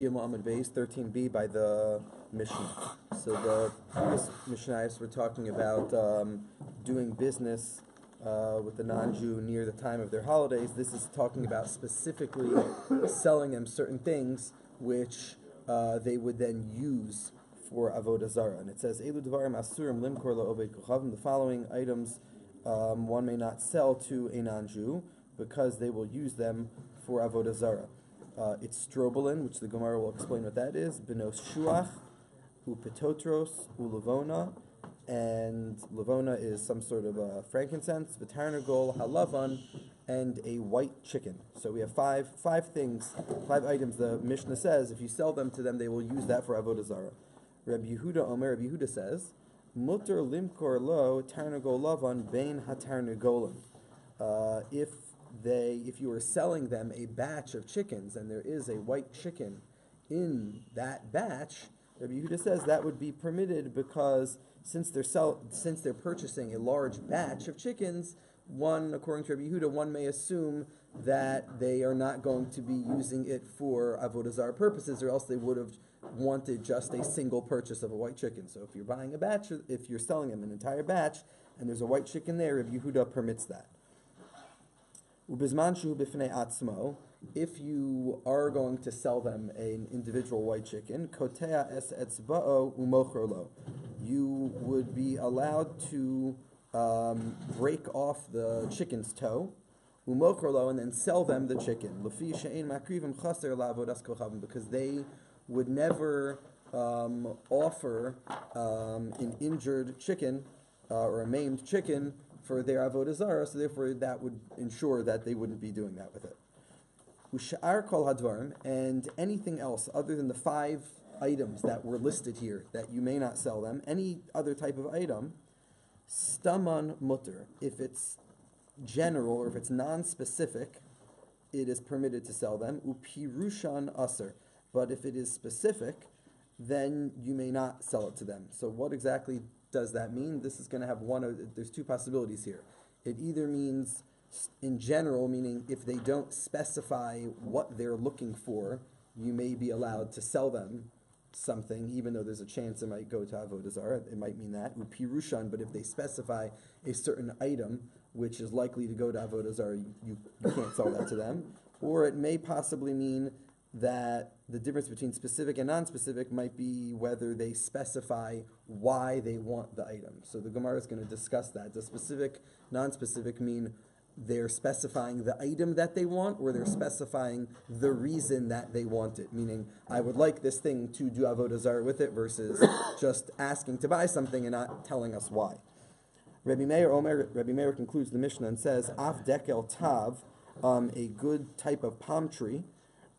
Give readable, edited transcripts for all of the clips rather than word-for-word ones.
Muhammad Base 13b by the Mishnah. So the previous Mishnayos were talking about doing business with the non-Jew near the time of their holidays. This is talking about specifically selling them certain things which they would then use for Avoda Zara. And it says, Elu Devarim Asurim Limkor La'oved Kochavim. The following items one may not sell to a non-Jew because they will use them for Avoda Zara. It's strobolin, which the Gemara will explain what that is. Benos shuach, upetotros, ulevona, and levona is some sort of frankincense, v'tarnagol, halavan, and a white chicken. So we have five items. The Mishnah says if you sell them to them, they will use that for avodah zarah. Rabbi Yehuda says, mutter limkor lo tarnagol lavan bein hatarnagolim. If you are selling them a batch of chickens and there is a white chicken in that batch, Rabbi Yehuda says that would be permitted because since they're purchasing a large batch of chickens, according to Rabbi Yehuda, one may assume that they are not going to be using it for avodah zarah purposes, or else they would have wanted just a single purchase of a white chicken. So if you're buying a batch, if you're selling them an entire batch and there's a white chicken there, Rabbi Yehuda permits that. If you are going to sell them an individual white chicken, you would be allowed to break off the chicken's toe, and then sell them the chicken, because they would never offer an injured chicken or a maimed chicken for their avodah zarah, so therefore that would ensure that they wouldn't be doing that with it. Ush'ar kol hadvarim, and anything else other than the 5 items that were listed here that you may not sell them, any other type of item, staman mutter. If it's general or if it's non-specific, it is permitted to sell them. Upirushan aser, but if it is specific, then you may not sell it to them. So what exactly does that mean? This is going to have there's 2 possibilities here. It either means in general, meaning if they don't specify what they're looking for, you may be allowed to sell them something, even though there's a chance it might go to avodah zarah. It might mean that. Upirushan, but if they specify a certain item which is likely to go to avodah zarah, you can't sell that to them. Or it may possibly mean that the difference between specific and non-specific might be whether they specify why they want the item. So the Gemara is going to discuss that. Does specific, non-specific mean they're specifying the item that they want, or they're specifying the reason that they want it? Meaning, I would like this thing to do avodah zarah with it, versus just asking to buy something and not telling us why. Rabbi Meir concludes the Mishnah and says, Af dekel tav, a good type of palm tree,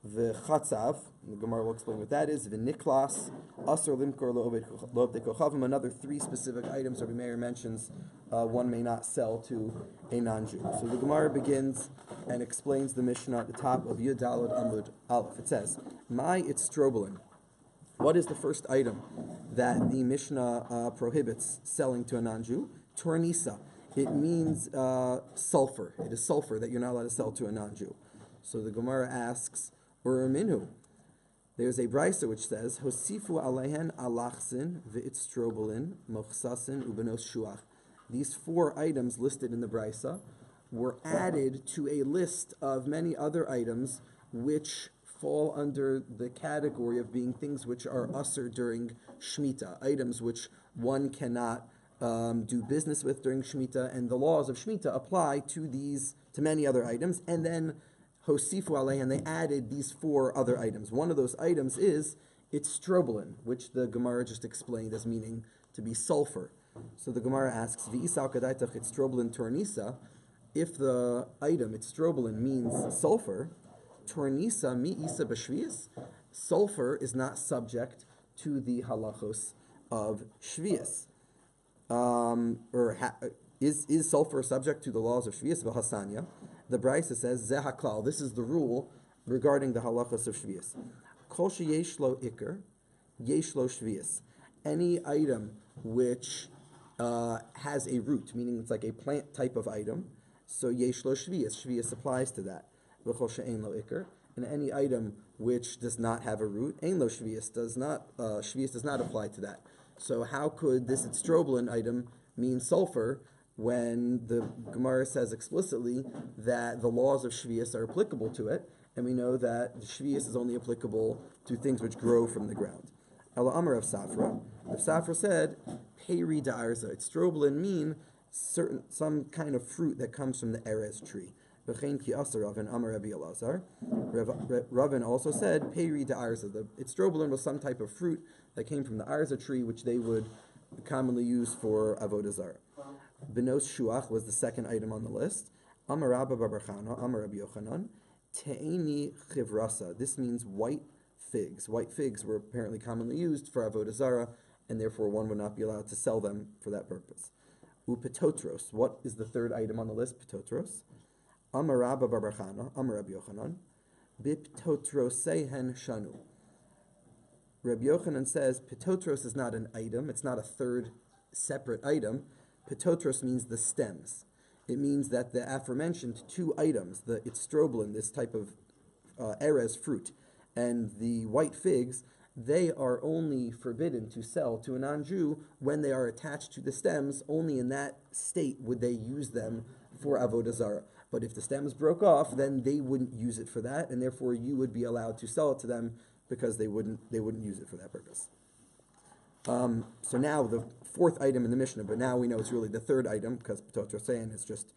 the chatzav, the Gemara will explain what that is. The niklas, asur limkor lo'oved kochavim. Another 3 specific items Rabbi Meir mentions one may not sell to a non-Jew. So the Gemara begins and explains the Mishnah at the top of Yud Daled Amud Aleph. It says, "My strobolin." What is the first item that the Mishnah prohibits selling to a non-Jew? Tornisa. It means sulfur. It is sulfur that you're not allowed to sell to a non-Jew. So the Gemara asks, Urminu. There's a brisa which says, Hosifu alehen alachsin v'itstrobolin mochsasin ubenos shuach. These 4 items listed in the brisa were added to a list of many other items which fall under the category of being things which are usher during Shemitah, items which one cannot do business with during Shemitah, and the laws of Shemitah apply to many other items, and then Hosifu alei, and they added these 4 other items. One of those items is it's strobolin, which the Gemara just explained as meaning to be sulfur. So the Gemara asks, V'isal kadaitach it's strobolin tornisa. If the item it's strobolin means sulfur, tornisa mi isa b'shvius, sulfur is not subject to the halachos of shvius. Is sulfur subject to the laws of shvius v'hasanya? The Brisa says, Zeh haklal, this is the rule regarding the halachas of shvius. Kol sheyesh lo iker, yesh lo shvius. Any item which has a root, meaning it's like a plant type of item, so yesh lo shvius applies to that. V'chol she'ein lo iker. And any item which does not have a root, ein lo shvius does not apply to that. So how could this strobolin item mean sulfur when the Gemara says explicitly that the laws of shvius are applicable to it, and we know that shvius is only applicable to things which grow from the ground. Ela Amar of Safra. Rav Safra said, Peri da'arza. Strobolin mean some kind of fruit that comes from the erez tree. V'chein ki asa Ravin Amar Rabbi Elazar. Ravin also said, Peri da'arza. The strobolin was some type of fruit that came from the arza tree, which they would commonly use for Avoda Zara. Benos shuach was the second item on the list. Amar Rabba bar Chana, Amar Rabbi Yochanan. Te'eni chivrasa. This means white figs. White figs were apparently commonly used for Avoda Zara, and therefore one would not be allowed to sell them for that purpose. Upetotros. What is the third item on the list? Petotros. Amar Rabba bar Chana, Amar Rabbi Yochanan. Biptotrosehen shanu. Rabbi Yochanan says petotros is not an item. It's not a third separate item. Petotros means the stems. It means that the aforementioned two items, the strobolin, this type of erez fruit, and the white figs, they are only forbidden to sell to a non-Jew when they are attached to the stems. Only in that state would they use them for Avoda Zara. But if the stems broke off, then they wouldn't use it for that, and therefore you would be allowed to sell it to them because they wouldn't use it for that purpose. So now the fourth item in the Mishnah, but now we know it's really the third item because Petotrosein is just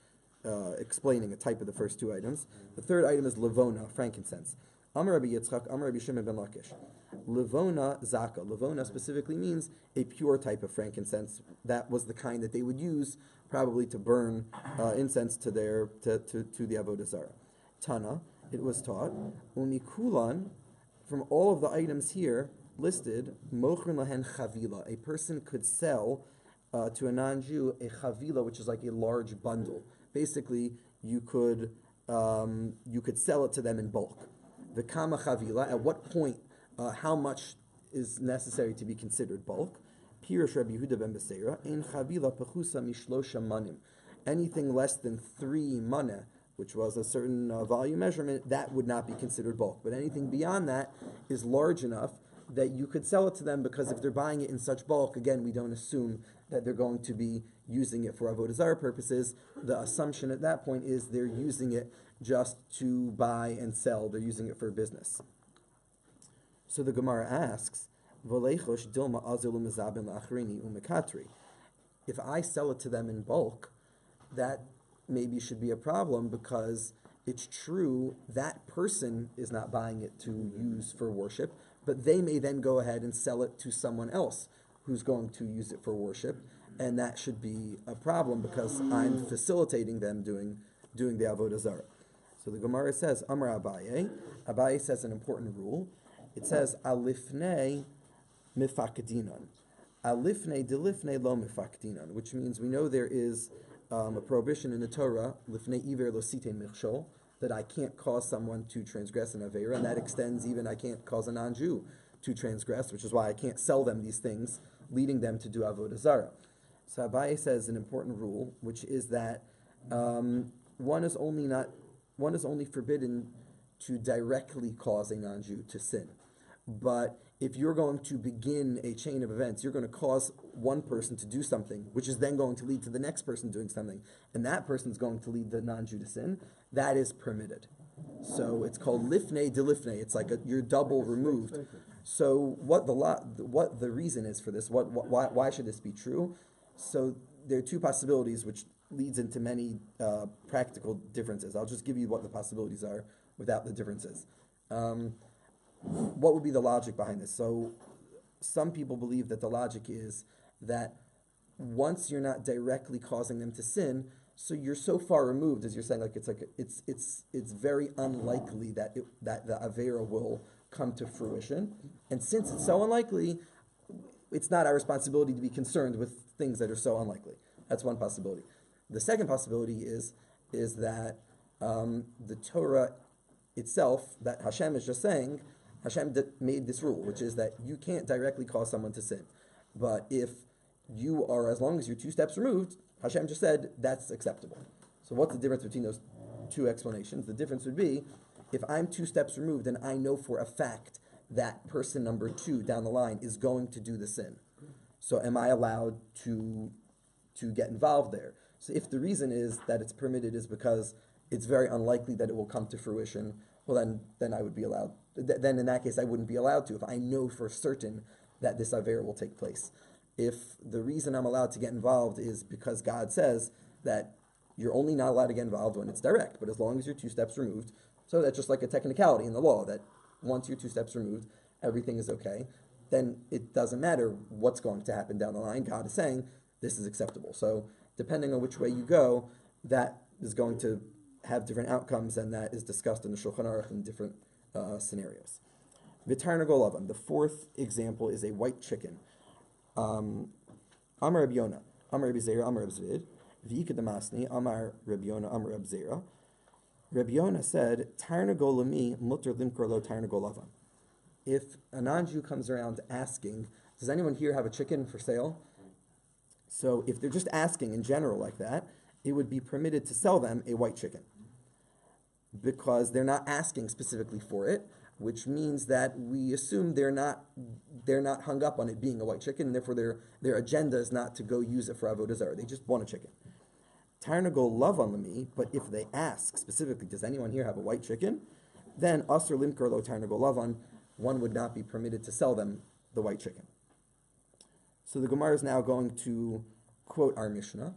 explaining a type of the first two items. The third item is Levona, frankincense. Amar Rabbi Yitzchak, Amar Rabbi Shimon ben Lakish. Levona Zaka. Levona specifically means a pure type of frankincense. That was the kind that they would use probably to burn incense to the Avodah Zara. Tana, it was taught, Umikulan, from all of the items here listed, Mochrin lahen chavila. A person could sell to a non-Jew a chavila, which is like a large bundle. Basically, you could sell it to them in bulk. The kama chavila, at what point, how much is necessary to be considered bulk? Pirush Rabbi Yehuda ben Beseira, ein chavila pechusa mishlosha manim. Anything less than 3 maneh, which was a certain volume measurement, that would not be considered bulk. But anything beyond that is large enough that you could sell it to them, because if they're buying it in such bulk, again, we don't assume that they're going to be using it for Avodah Zarah purposes. The assumption at that point is they're using it just to buy and sell. They're using it for business. So the Gemara asks, if I sell it to them in bulk, that maybe should be a problem, because it's true that person is not buying it to use for worship, but they may then go ahead and sell it to someone else who's going to use it for worship, and that should be a problem because I'm facilitating them doing the Avodah Zarah. So the Gemara says, Amar Abaye. Abaye says an important rule. It says, Alifnei mifakdinon. Alifnei delifnei lo mifakdinon, which means we know there is a prohibition in the Torah, lifnei iver lo sitein michshol, that I can't cause someone to transgress an Avera, and that extends even I can't cause a non-Jew to transgress, which is why I can't sell them these things, leading them to do Avodah Zarah. So Abaye says an important rule, which is that one is only forbidden to directly cause a non-Jew to sin. But if you're going to begin a chain of events, you're going to cause one person to do something, which is then going to lead to the next person doing something, and that person's going to lead the non-Jew to sin, that is permitted. So it's called lifnei delifnei. It's like you're double removed. So what the reason is for this? Why should this be true? So there are two possibilities, which leads into many practical differences. I'll just give you what the possibilities are without the differences. What would be the logic behind this? So some people believe that the logic is that once you're not directly causing them to sin, so you're so far removed, as you're saying, it's very unlikely that the Avera will come to fruition. And since it's so unlikely, it's not our responsibility to be concerned with things that are so unlikely. That's one possibility. The second possibility is that the Torah itself, that Hashem is just saying, Hashem made this rule, which is that you can't directly cause someone to sin. But if you are, as long as you're 2 steps removed, Hashem just said that's acceptable. So what's the difference between those two explanations? The difference would be, if I'm 2 steps removed and I know for a fact that person number 2 down the line is going to do the sin, so am I allowed to get involved there? So if the reason is that it's permitted is because it's very unlikely that it will come to fruition, well then I would be allowed. Then in that case I wouldn't be allowed to if I know for certain that this aver will take place. If the reason I'm allowed to get involved is because God says that you're only not allowed to get involved when it's direct, but as long as you're 2 steps removed, so that's just like a technicality in the law that once you're 2 steps removed, everything is okay, then it doesn't matter what's going to happen down the line. God is saying this is acceptable. So depending on which way you go, that is going to have different outcomes, and that is discussed in the Shulchan Aruch in different scenarios. V'tarnagol lavan. The 4th example is a white chicken. Amar Rabbi Yonah, Amar Rabbi Zara, Amar Rabbi Zvid, V'ikad Damasni, Amar Rabbi Yonah, Amar Rabbi Zera. Rabbi Yonah said, Tarnagol lami mutter limkor lo tarnagol lavan. If a non-Jew comes around asking, does anyone here have a chicken for sale? So if they're just asking in general like that, it would be permitted to sell them a white chicken because they're not asking specifically for it, which means that we assume they're not hung up on it being a white chicken, and therefore their agenda is not to go use it for Avoda Zara. They just want a chicken. Tarnagol lavan lami, but if they ask specifically, does anyone here have a white chicken? Then asur limkor lo tarnagol lavan, one would not be permitted to sell them the white chicken. So the Gemara is now going to quote our Mishnah,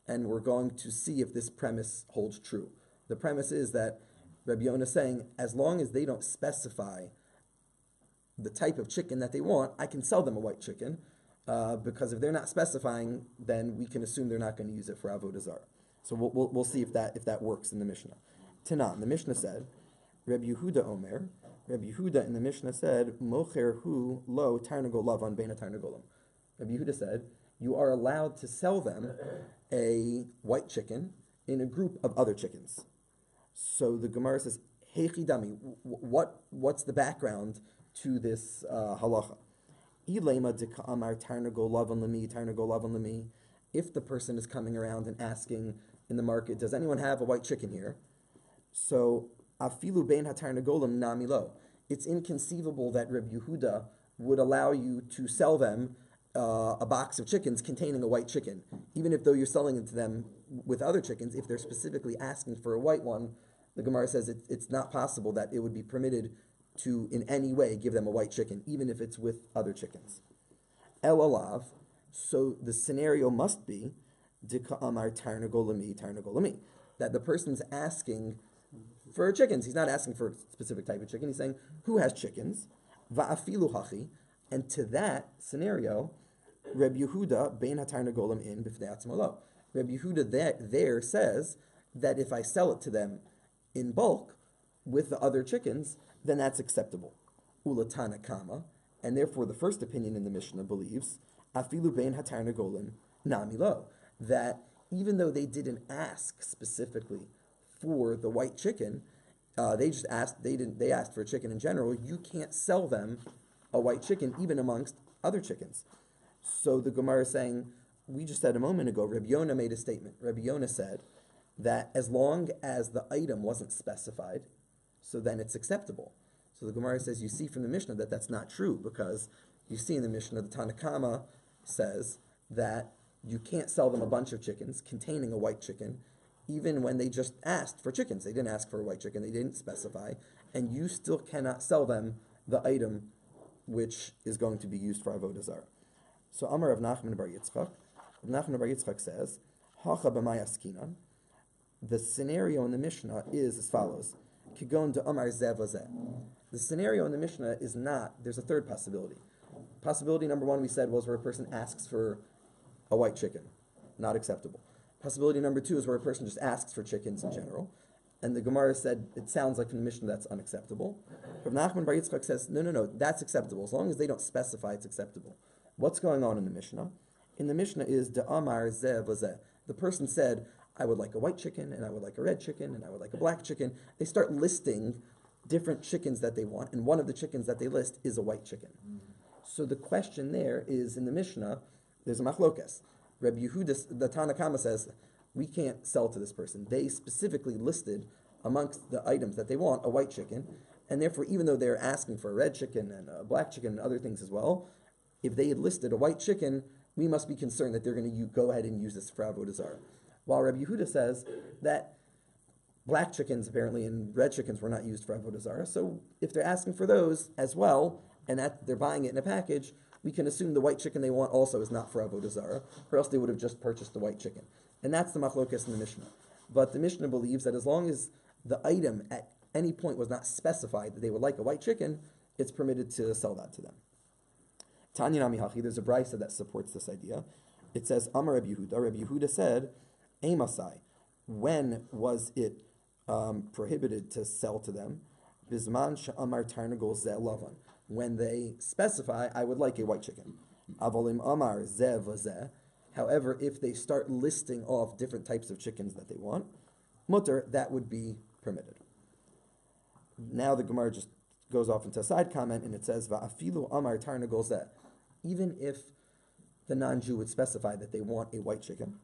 and we're going to see if this premise holds true. The premise is that Rabbi Yonah is saying, as long as they don't specify the type of chicken that they want, I can sell them a white chicken, because if they're not specifying, then we can assume they're not going to use it for Avodah Zara. So we'll see if that works in the Mishnah. Tanan, the Mishnah said, Rabbi Yehuda Omer, Rabbi Yehuda in the Mishnah said, Mocher hu lo tarnagol lavan beina tarnagolim. Rabbi Yehuda said, you are allowed to sell them a white chicken in a group of other chickens. So the Gemara says, Heichi dami, what's the background to this halacha? Ilema dika amar tarnagol lavan lami, tarnagol lavan lami. If the person is coming around and asking in the market, does anyone have a white chicken here? So afilu bein hatarnagolim nami lo. It's inconceivable that Rabbi Yehuda would allow you to sell them a box of chickens containing a white chicken, even if though you're selling it to them with other chickens. If they're specifically asking for a white one, the Gemara says it's not possible that it would be permitted to in any way give them a white chicken, even if it's with other chickens. El alav, so the scenario must be dika amar tarnagolami, tarnagolami, that the person's asking for chickens. He's not asking for a specific type of chicken. He's saying, who has chickens? Va'afilu hachi. And to that scenario, Rabbi Yehuda bein hatarnagolim in b'fnei atzmo lo. Rabbi Yehuda there says that if I sell it to them in bulk with the other chickens, then that's acceptable. Ulatana kama, and therefore the first opinion in the Mishnah believes afilu bein hatarnagolim nami lo, that even though they didn't ask specifically for the white chicken, they just asked. They asked for a chicken in general. You can't sell them a white chicken even amongst other chickens. So the Gemara is saying, we just said a moment ago, Rabbi Yonah made a statement. Rabbi Yonah said that as long as the item wasn't specified, so then it's acceptable. So the Gemara says, you see from the Mishnah that that's not true, because you see in the Mishnah, the Tanakama says that you can't sell them a bunch of chickens containing a white chicken, even when they just asked for chickens. They didn't ask for a white chicken, they didn't specify, and you still cannot sell them the item which is going to be used for Avodah Zara. So Amar Rav Nachman bar Yitzchak, Rav Nachman bar Yitzchak says, Hacha b'may askinan. The scenario in the Mishnah is as follows: Kigon de Amar zeh v'zeh. The scenario in the Mishnah is not. There's a third possibility. Possibility number one we said was where a person asks for a white chicken, not acceptable. Possibility number two is where a person just asks for chickens in general. And the Gemara said, it sounds like from the Mishnah that's unacceptable. Rav Nachman bar Yitzchak says, no, that's acceptable. As long as they don't specify, it's acceptable. What's going on in the Mishnah? In the Mishnah is de amar zeh v'zeh. The person said, I would like a white chicken, and I would like a red chicken, and I would like a black chicken. They start listing different chickens that they want, and one of the chickens that they list is a white chicken. So the question there is, in the Mishnah, there's a machlokas. Rabbi Yehuda, the Tanakama says, we can't sell to this person. They specifically listed amongst the items that they want a white chicken, and therefore even though they're asking for a red chicken and a black chicken and other things as well, if they had listed a white chicken, we must be concerned that they're going to go ahead and use this for Avodah Zarah. While Rabbi Yehuda says that black chickens apparently and red chickens were not used for Avodah Zarah, so if they're asking for those as well, and that they're buying it in a package, we can assume the white chicken they want also is not for Avodah Zarah, or else they would have just purchased the white chicken. And that's the machlokas in the Mishnah. But the Mishnah believes that as long as the item at any point was not specified that they would like a white chicken, it's permitted to sell that to them. Tanya Nami Hachi, there's a brisa that supports this idea. It says, Amar Rabbi Yehuda. Rabbi Yehuda said, Eimasai, when was it prohibited to sell to them? Bizman she'amar tarnagol zeh lavan. When they specify, I would like a white chicken. Avolim amar zeh v'zeh. However, if they start listing off different types of chickens that they want, mutter, that would be permitted. Now the Gemara just goes off into a side comment and it says, Va'afilu amar tarnagol zeh. Even if the non-Jew would specify that they want a white chicken,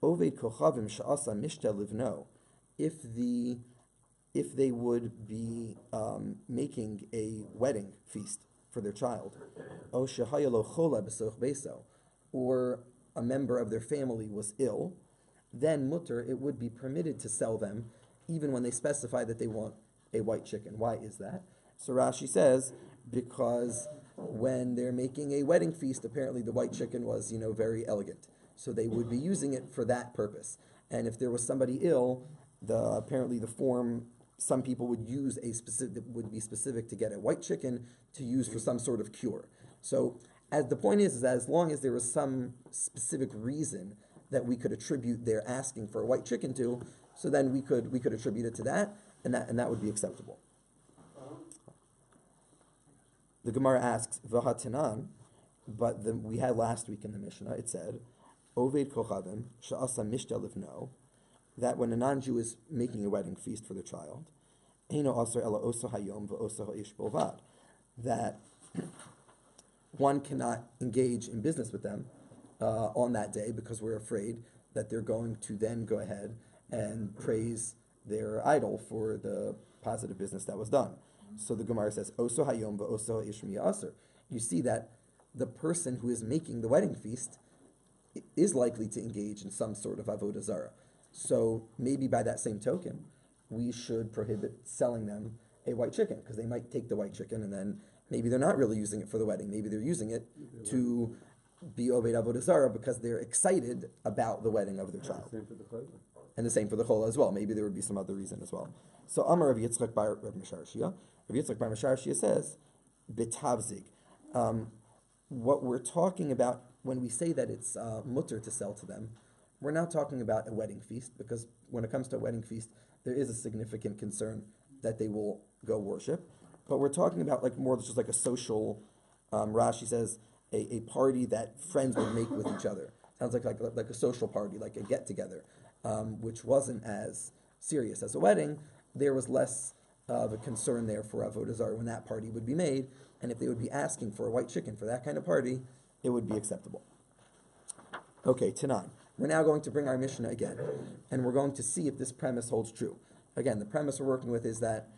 Oved kochavim sha'asa mishta livno, if they would be making a wedding feast for their child, o shehayalo chola b'soch beso, or a member of their family was ill, then mutter, it would be permitted to sell them even when they specify that they want a white chicken. Why is that? So Rashi says, because when they're making a wedding feast, apparently the white chicken was, very elegant. So they would be using it for that purpose. And if there was somebody ill, apparently the form, some people would use would be specific to get a white chicken to use for some sort of cure. So as the point is that as long as there was some specific reason that we could attribute their asking for a white chicken to, so then we could attribute it to that, and that would be acceptable. The Gemara asks, V'hatanan, but we had last week in the Mishnah, it said, Oved kochavim sha'asa mishta livno, that when a non-Jew is making a wedding feast for their child, eino aser ela oso hayom v'oso ha'ish bovad, that one cannot engage in business with them on that day because we're afraid that they're going to then go ahead and praise their idol for the positive business that was done. So the Gemara says, Oso hayom v'oso ha'ish miya'aser. You see that the person who is making the wedding feast is likely to engage in some sort of Avoda Zara. So maybe by that same token, we should prohibit selling them a white chicken, because they might take the white chicken and then maybe they're not really using it for the wedding. Maybe they're using it to be Oved Avoda Zara because they're excited about the wedding of their child. And the same for the Chola as well. Maybe there would be some other reason as well. So Amar Rav Yitzchak bar Rav Misharshia. Rav Yitzchak bar Misharshia says, Bitavzig. What we're talking about when we say that it's mutter to sell to them, we're not talking about a wedding feast, because when it comes to a wedding feast, there is a significant concern that they will go worship. But we're talking about more just like a social, Rashi says, a party that friends would make with each other. Sounds like a social party, like a get-together, which wasn't as serious as a wedding. There was less of a concern there for Avodah Zarah when that party would be made, and if they would be asking for a white chicken for that kind of party, it would be acceptable. Okay, Tanan. We're now going to bring our Mishnah again, and we're going to see if this premise holds true. Again, the premise we're working with is that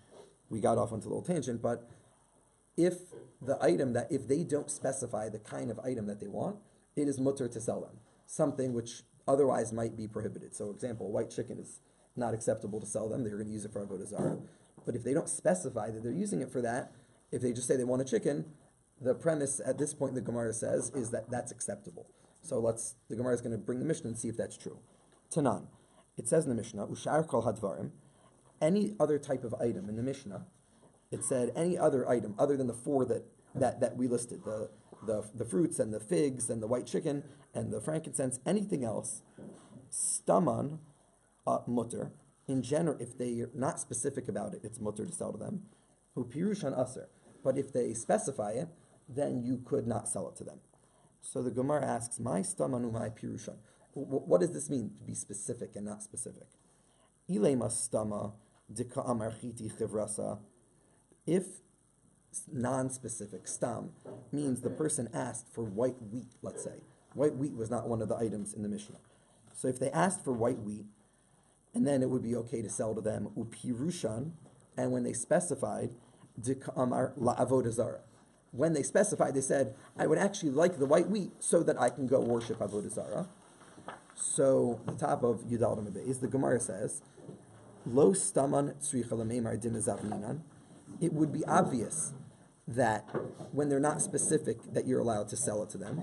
we got off onto a little tangent, but if they don't specify the kind of item that they want, it is mutter to sell them. Something which otherwise might be prohibited. So, example, a white chicken is not acceptable to sell them. They're going to use it for Avodah Zarah. But if they don't specify that they're using it for that, if they just say they want a chicken, the premise at this point the Gemara says is that that's acceptable. So the Gemara is going to bring the Mishnah and see if that's true. Tanan. It says in the Mishnah, Ushar kol hadvarim, any other type of item in the Mishnah, it said any other item other than the four that we listed, the fruits and the figs and the white chicken and the frankincense, anything else, staman mutter. In general, if they're not specific about it, it's mutter to sell to them. Hu pirushan aser. But if they specify it, then you could not sell it to them. So the Gemara asks, "My stamanu my pirushan." What does this mean to be specific and not specific? Ilema stama dika amarchiti chivrasa. If non-specific stam means the person asked for white wheat, let's say white wheat was not one of the items in the Mishnah. So if they asked for white wheat, and then it would be okay to sell to them upirushan, and when they specified amar la avoda zara. When they specified, they said, I would actually like the white wheat so that I can go worship avoda zara. So the top of Yudal Beis, the Gemara says, Lo staman tzricha lamemar din zavninan. It would be obvious that when they're not specific that you're allowed to sell it to them.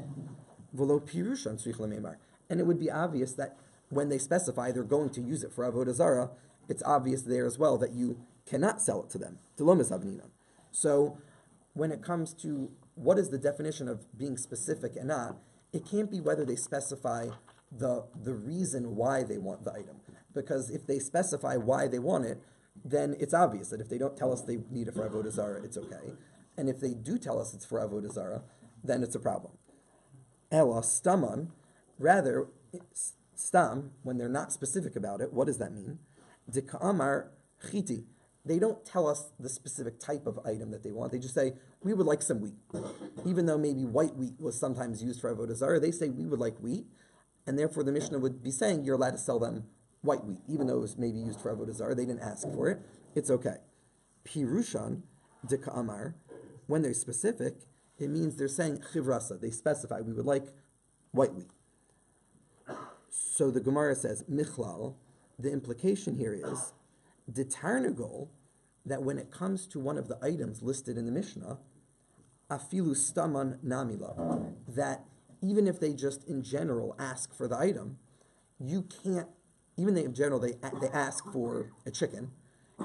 V'lo pirushan tzricha lamemar. And it would be obvious that when they specify they're going to use it for avoda zara, it's obvious there as well that you cannot sell it to them. So when it comes to what is the definition of being specific and not, it can't be whether they specify the reason why they want the item. Because if they specify why they want it, then it's obvious that if they don't tell us they need it for avoda zara, it's okay. And if they do tell us it's for avoda zara, then it's a problem. Ela staman, rather, stam, when they're not specific about it, what does that mean? De ka'amar chiti. They don't tell us the specific type of item that they want. They just say, we would like some wheat. Even though maybe white wheat was sometimes used for avoda zara, they say we would like wheat. And therefore the Mishnah would be saying you're allowed to sell them white wheat. Even though it was maybe used for avoda zara, they didn't ask for it. It's okay. Pirushan de ka'amar, when they're specific, it means they're saying chivrasa. They specify, we would like white wheat. So the Gemara says, michlal, the implication here is, the tarnagol, that when it comes to one of the items listed in the Mishnah, afilu staman namila, that even if they just in general ask for the item, you can't, even if in general they ask for a chicken,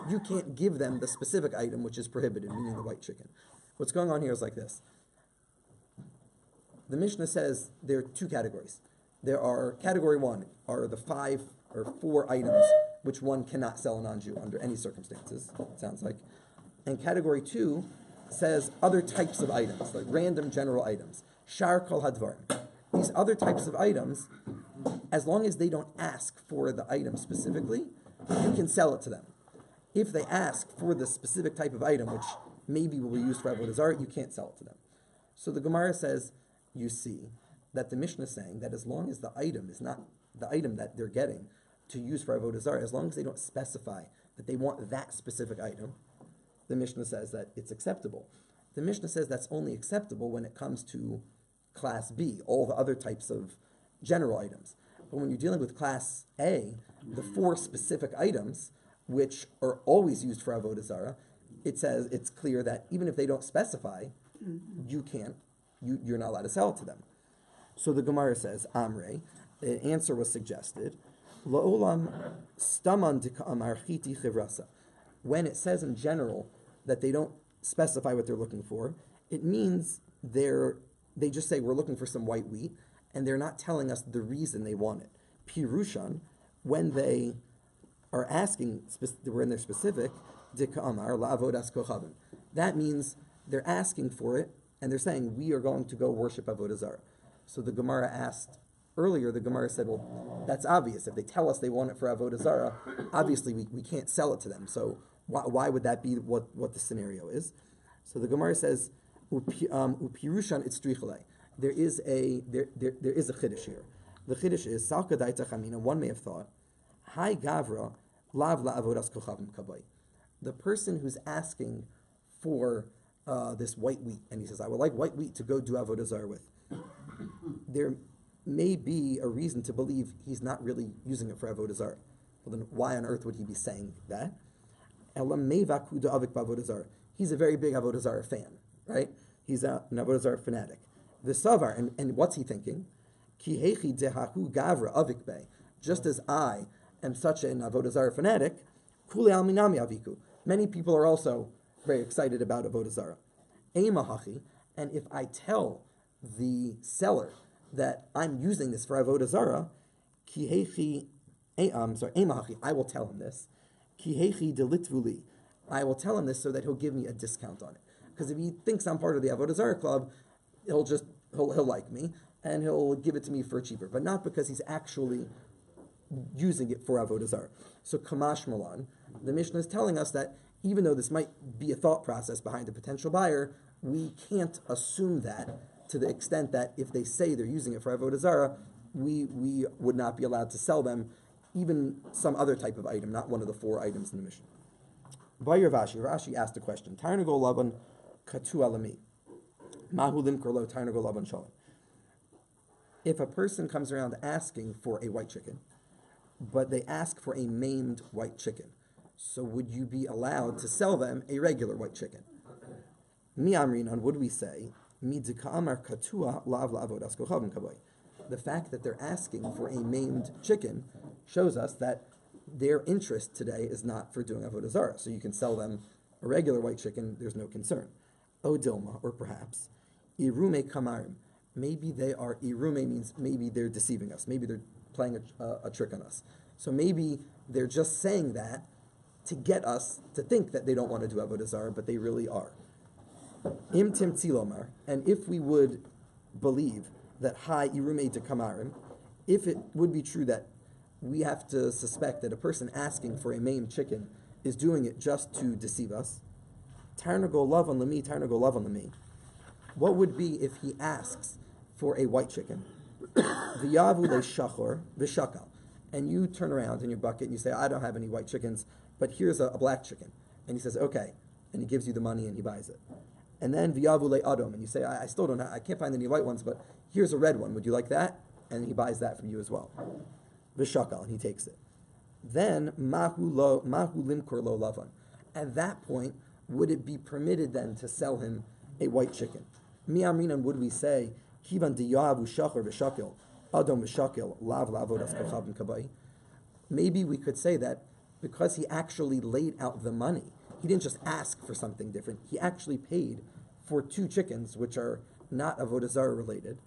you can't give them the specific item which is prohibited, meaning the white chicken. What's going on here is like this. The Mishnah says there are two categories. There are, category one are the 5 or 4 items which one cannot sell a non-Jew under any circumstances, it sounds like. And category 2 says other types of items, like random general items. Shar kol hadvarim. These other types of items, as long as they don't ask for the item specifically, you can sell it to them. If they ask for the specific type of item, which maybe will be used for avodah zarah, you can't sell it to them. So the Gemara says, you see, that the Mishnah is saying that as long as the item is not the item that they're getting to use for avodah zarah, as long as they don't specify that they want that specific item, the Mishnah says that it's acceptable. The Mishnah says that's only acceptable when it comes to class B, all the other types of general items. But when you're dealing with class A, the 4 specific items, which are always used for avodah zarah, it says it's clear that even if they don't specify, you're not allowed to sell it to them. So the Gemara says, Amre, the answer was suggested, La'olam staman dika'amar chiti chivrasa. When it says in general that they don't specify what they're looking for, it means they just say we're looking for some white wheat, and they're not telling us the reason they want it. Pirushan, when they are asking, when they're specific, dika'amar la'avodas kochavim. That means they're asking for it, and they're saying we are going to go worship avodah zarah. So the Gemara asked earlier, the Gemara said, well, that's obvious. If they tell us they want it for avodah zarah, obviously we can't sell it to them. So why would that be what the scenario is? So the Gemara says, upirushan itzrichalei. There is a chiddush here. The chiddush is salka daita chamina. One may have thought, Hai gavra lav la'avodas kochavim kabay. The person who's asking for this white wheat, and he says, I would like white wheat to go do avodah zarah with. There may be a reason to believe he's not really using it for avodah zarah. Well, then why on earth would he be saying that? He's a very big avodah zarah fan, right? He's an avodah zarah fanatic. The savar, and what's he thinking? Ki hechi dehahu gavra avik be. Just as I am such an avodah zarah fanatic, kule al minami aviku. Many people are also very excited about avodah zarah. Eimahachi, and if I tell the seller that I'm using this for avodah zarah, eimahachi, I will tell him this. Kihechi delitvuli, I will tell him this so that he'll give me a discount on it. Because if he thinks I'm part of the avodah zarah club, he'll like me and he'll give it to me for cheaper, but not because he's actually using it for avodah zarah. So Kamash Malan, the Mishnah is telling us that even though this might be a thought process behind a potential buyer, we can't assume that to the extent that if they say they're using it for avodah zarah, we would not be allowed to sell them even some other type of item, not one of the 4 items in the Mishnah. Rashi asked a question. Tarnagol lavan katu alami. Mahulim korlo tarnagol lavan shalom. If a person comes around asking for a white chicken, but they ask for a maimed white chicken, so would you be allowed to sell them a regular white chicken? Mi amrinan, would we say, mi amar katua lav la'avodas kochavim kaboy? The fact that they're asking for a maimed chicken shows us that their interest today is not for doing avodah zara. So you can sell them a regular white chicken, there's no concern. O dilma, or perhaps, irume kamarim. Maybe they are, irume means maybe they're deceiving us. Maybe they're playing a trick on us. So maybe they're just saying that to get us to think that they don't want to do avodah zara, but they really are. Im tim tzilomar, and if we would believe that hai irume de kamarim, if it would be true that we have to suspect that a person asking for a maimed chicken is doing it just to deceive us, tarnagol lavan lami, tarnagol lavan lami. What would be if he asks for a white chicken, v'yavu le shachor v'shakal, and you turn around in your bucket and you say, I don't have any white chickens, but here's a black chicken, and he says, okay, and he gives you the money and he buys it. And then v'yavu le adom, and you say, I still don't have, I can't find any white ones, but here's a red one. Would you like that? And he buys that from you as well. V'shakal, and he takes it. Then mahu limkor lo lavan. At that point, would it be permitted then to sell him a white chicken? Mi amrinan, would we say kivan diyavu shachar v'shakil adom v'shakil lav la'avodas kochavim kabai? Maybe we could say that because he actually laid out the money, he didn't just ask for something different. He actually paid for 2 chickens, which are not avodah zara related.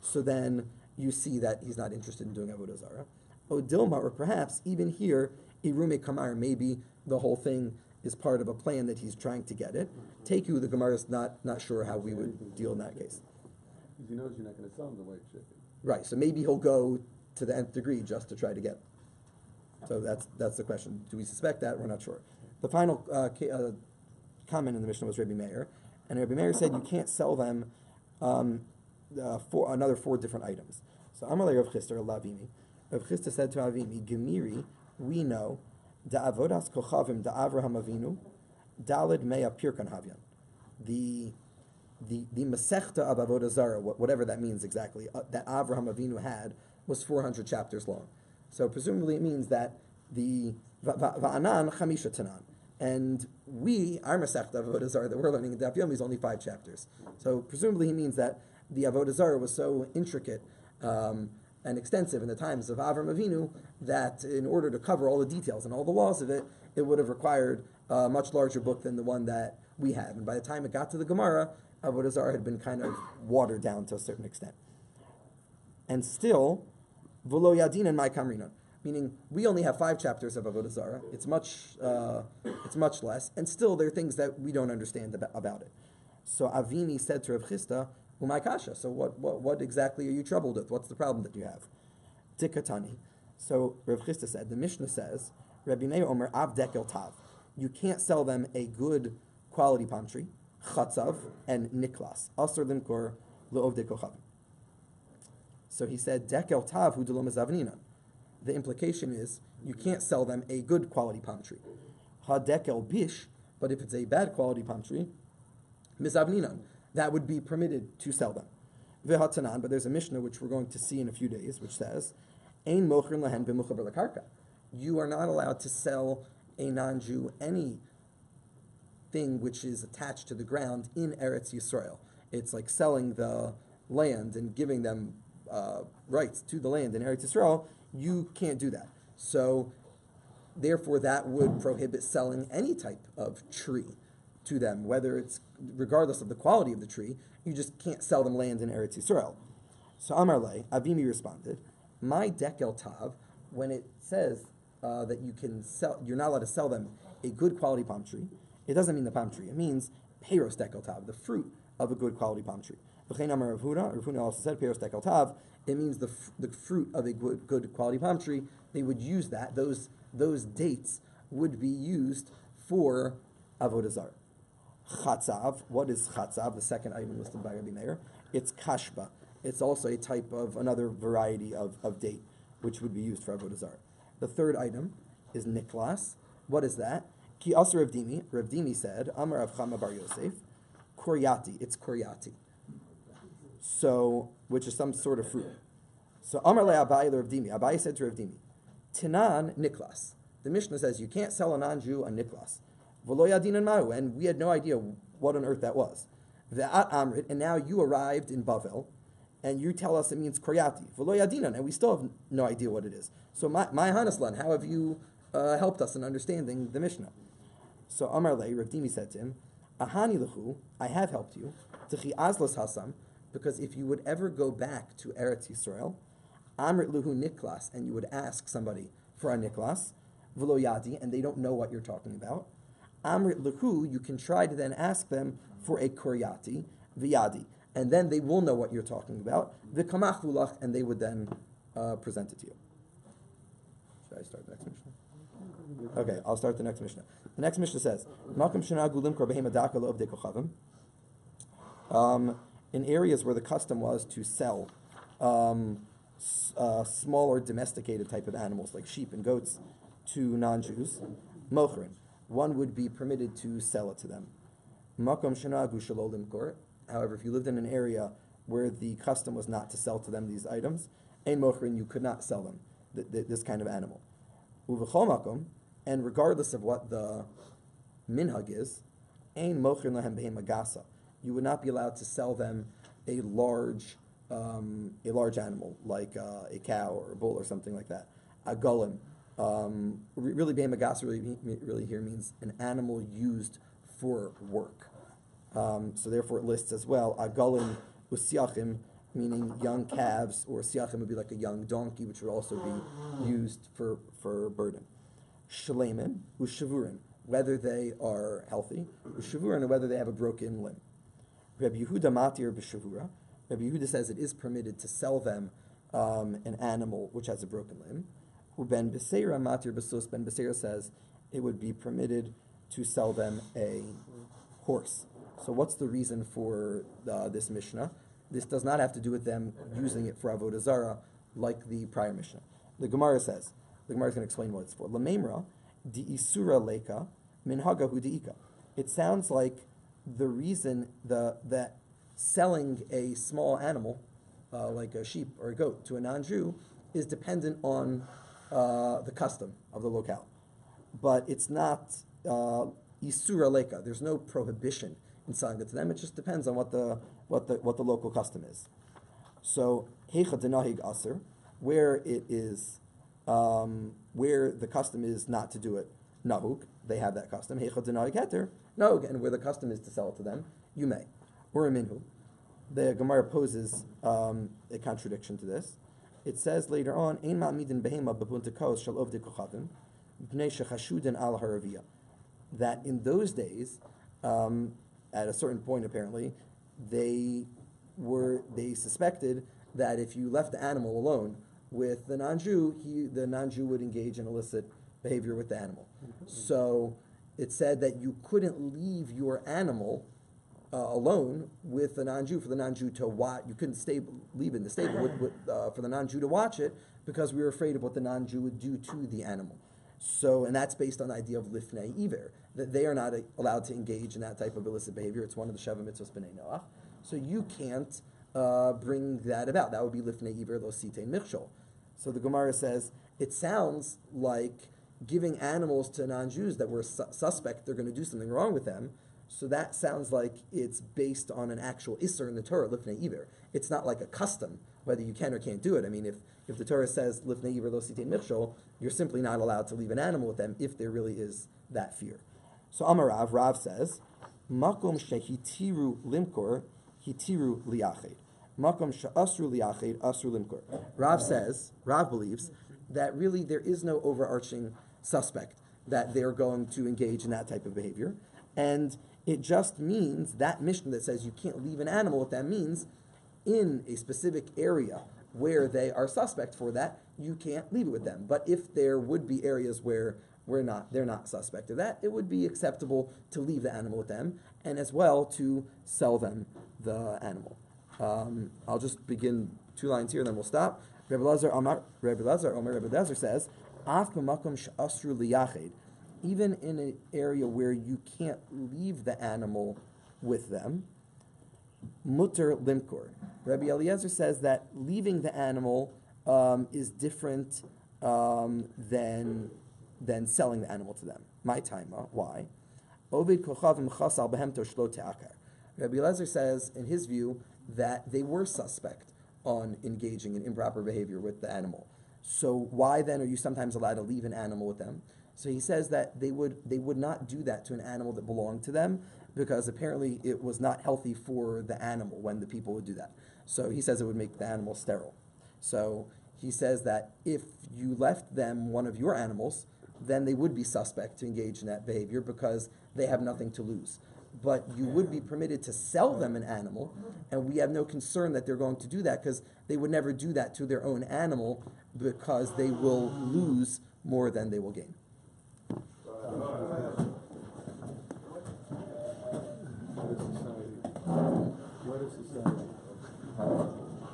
So then you see that he's not interested in doing avodah zara. O dilma, or perhaps even here, irume kamar, maybe the whole thing is part of a plan that he's trying to get it. Teku, the Gemara is not sure how we would deal in that case. Because he knows you're not going to sell him the white chicken. Right, so maybe he'll go to the nth degree just to try to get it. So that's the question. Do we suspect that? We're not sure. The final comment in the Mishnah was Rabbi Meir, and Rabbi Meir said you can't sell them for another 4 different items. So Amalei Rav Chisda Lavimi. Rav Chisda said to Avimi, Gemiri, we know da avodas kochavim da Avraham Avinu dalid mea pirkan havyan. The Masechta of Avodah Zara, whatever that means exactly, that Avraham Avinu had was 400 chapters long. So presumably it means that the Va'anan Chamisha Tanan. And our Masechta of Avodah Zara that we're learning in Daf Yomi is only 5 chapters. So presumably he means that the Avodah Zara was so intricate and extensive in the times of Avraham Avinu that in order to cover all the details and all the laws of it, it would have required a much larger book than the one that we have. And by the time it got to the Gemara, Avodah Zara had been kind of watered down to a certain extent. And still, V'lo yadin and my kamrina, meaning we only have 5 chapters of Avodah Zara. It's much less, and still there are things that we don't understand about it. So Avini said to Rav Chisda, "Umay kasha." So what exactly are you troubled with? What's the problem that you have? Tikatani. So Rav Chisda said, the Mishnah says, Rabbi Meir Omer Av Dekel Tav. You can't sell them a good quality palm tree, Chatzav and Niklas. Asur Limkor Le'ov Dekochavim. So he said, Dekel Tav Hu Delom Zavnina. The implication is you can't sell them a good quality palm tree. Ha Dekel Bish, but if it's a bad quality palm tree, Mizavninan, that would be permitted to sell them. V'hatanan, but there's a Mishnah which we're going to see in a few days, which says, Ein mochrin lahen b'muchaber lakarka. You are not allowed to sell a non-Jew any thing which is attached to the ground in Eretz Yisrael. It's like selling the land and giving them rights to the land in Eretz Yisrael. You can't do that. So, therefore, that would prohibit selling any type of tree to them, whether it's regardless of the quality of the tree. You just can't sell them land in Eretz Yisrael. So Amar Le, Avimi responded, my dekel tav, when it says that you can sell, you're not allowed to sell them a good quality palm tree, it doesn't mean the palm tree. It means peiros dekel tav, the fruit of a good quality palm tree. V'chein Amar Rav Huna also said peiros dekel tav. It means the fruit of a good quality palm tree. They would use that. Those dates would be used for avodah zarah. Chatzav. What is chatzav? The second item listed by Rabbi Meir. It's kashba. It's also a type of another variety of date, which would be used for avodah zarah. The third item is niklas. What is that? Ki also Rav Dimi. Rav Dimi said, Amar Rav Chama bar Yosef, koryati. It's koryati. So, which is some sort of fruit. So Amar le Abai le Rav Dimi. Abai said to Rav Dimi, Tinan niklas. The Mishnah says you can't sell a non-Jew a niklas. V'lo yadinan mahu, and we had no idea what on earth that was. Ve'at amrit, and now you arrived in Bavel, and you tell us it means koryati. V'lo yadinan, and we still have no idea what it is. So my Hanaslan, how have you helped us in understanding the Mishnah? So Amar le, Rav Dimi said to him, Ahani lechu, I have helped you. T'chi azlos hasam, because if you would ever go back to Eretz Yisrael, Amrit luhu niklas, and you would ask somebody for a niklas, v'lo yadi, and they don't know what you're talking about. Amrit luhu, you can try to then ask them for a koryati, v'yadi, and then they will know what you're talking about. V'kamach lulach, and they would then present it to you. Should I start the next Mishnah? Okay, I'll start the next Mishnah. The next Mishnah says, Malkum shanagu limkor behema daka lo avdei kochavim. In areas where the custom was to sell smaller domesticated type of animals like sheep and goats to non-Jews, mochrin, one would be permitted to sell it to them. Makom shanagu shelo limkor. However, if you lived in an area where the custom was not to sell to them these items, ein mochrin, you could not sell them this kind of animal. Uvechol makom, and regardless of what the minhag is, ein mochrin lahem behema gasa. You would not be allowed to sell them a large animal like a cow or a bull or something like that. A golem, really behema gasa really here means an animal used for work. So therefore it lists as well a golem usiachim, meaning young calves, or siachim would be like a young donkey, which would also be used for burden. Shleimin ushavurin, whether they are healthy, ushavurin, or whether they have a broken limb. Rabbi Yehuda matir b'shavura. Rabbi Yehuda says it is permitted to sell them an animal which has a broken limb. Ben Beseira matir b'sos. Ben Beseira says it would be permitted to sell them a horse. So what's the reason for this Mishnah? This does not have to do with them using it for Avoda Zara like the prior Mishnah. The Gemara says, the Gemara is going to explain what it's for. Lamemra di isura leka minhaga hu diika. It sounds like the reason that selling a small animal, like a sheep or a goat, to a non-Jew is dependent on the custom of the locale. But it's not isura leka. There's no prohibition in selling it to them. It just depends on what the local custom is. So heicha denahig aser, where it is, where the custom is not to do it, nahug, they have that custom. Heicha denahig heter, nahug, and where the custom is to sell it to them, you may. Or minhu. The Gemara poses a contradiction to this. It says later on, ein ma'amidin behema b'punta kos shel ovdei kochavim b'nei shechashudin al haraviyah, that in those days, at a certain point apparently, they suspected that if you left the animal alone with the non-Jew, the non-Jew would engage in illicit behavior with the animal. So it said that you couldn't leave your animal alone with the non-Jew, for the non-Jew to watch. You couldn't leave it in the stable for the non-Jew to watch it, because we were afraid of what the non-Jew would do to the animal. So, and that's based on the idea of lifnei iver, that they are not allowed to engage in that type of illicit behavior. It's one of the Sheva Mitzvos B'nai Noach. So you can't bring that about. That would be lifnei iver lo sitein michshol. So the Gemara says, it sounds like giving animals to non-Jews that were suspect they're going to do something wrong with them. So that sounds like it's based on an actual isser in the Torah, lifnei iver. It's not like a custom, whether you can or can't do it. I mean, if the Torah says lifnei iver lo sitein michshol, you're simply not allowed to leave an animal with them if there really is that fear. So Amarav, Rav says, makom shehitiru limkor, hitiru liached. Makom she'asru liached, asru limkor. Rav believes that really there is no overarching suspect that they're going to engage in that type of behavior. And it just means that Mishnah that says you can't leave an animal, what that means, in a specific area where they are suspect for that, you can't leave it with them. But if there would be areas where they're not suspect of that, it would be acceptable to leave the animal with them, and as well to sell them the animal. I'll just begin 2 lines here, and then we'll stop. Rabbi Lazar says, Af b'makom she'asru liyachid, even in an area where you can't leave the animal with them, mutter limkor. Rabbi Eliezer says that leaving the animal is different than selling the animal to them. My taima, why? Ovid kochavim chasal behemto shlo te'akar. Rabbi Eliezer says, in his view, that they were suspect on engaging in improper behavior with the animal. So why then are you sometimes allowed to leave an animal with them? So he says that they would not do that to an animal that belonged to them, because apparently it was not healthy for the animal when the people would do that. So he says it would make the animal sterile. So he says that if you left them one of your animals, then they would be suspect to engage in that behavior because they have nothing to lose. But you would be permitted to sell them an animal, and we have no concern that they're going to do that because they would never do that to their own animal because they will lose more than they will gain. What is society?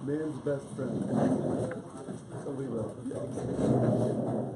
Man's best friend. So we love.